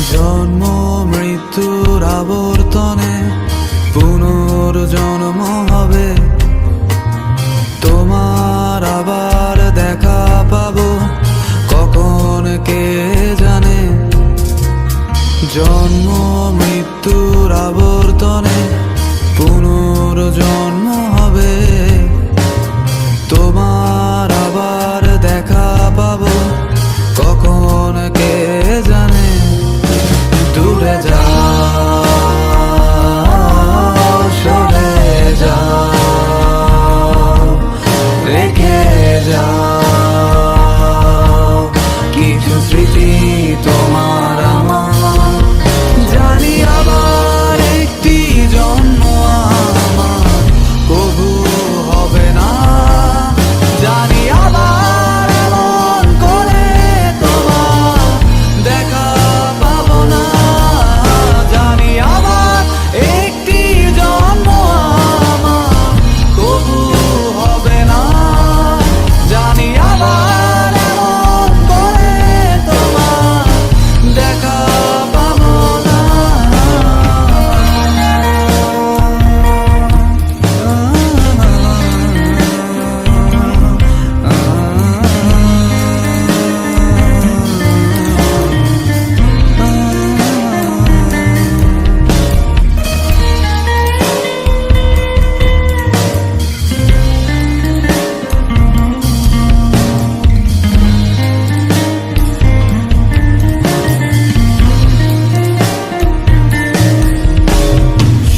জন্ম মৃত্যুর আবর্তনে পুনর্জন্ম হবে, তোমার আবার দেখা পাবো কখন কে জানে। জন্ম মৃত্যুর আবর্তনে পুনর্জন্ম হবে, তোমার আবার দেখা পাবো কখন কে জানে। দূরে যাও, সরে যাও, রেখে যাও কিছু স্মৃতি তোমার আমার। জানি আবার একটি জন্ম আমার কবু হবে না, জানি আবার এমন করে তোমার দেখা পাবো না। জানি আবার একটি জন্ম আমার কবু হবে না, জানি আবার এমন করে তোমার দেখা পাবো না।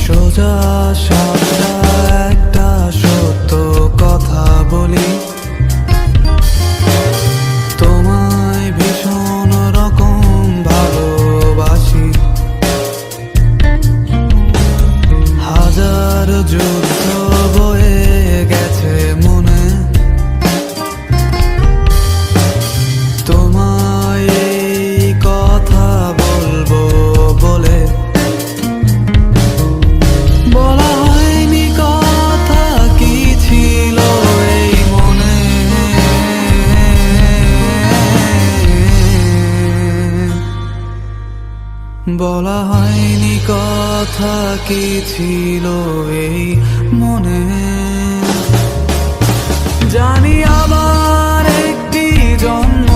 সোজা সাপটা একটা সত্য কথা বলি, তোমায় ভীষণ রকম ভালোবাসি। হাজার যুদ্ধ বয়ে গেছে মনে, তোমায় এই কথা বলবো বলে। বলা হয়নি কথা কি ছিল এই মনে, বলা হয়নি কথা কি ছিল এই মনে। জানি আবার একটি জন্ম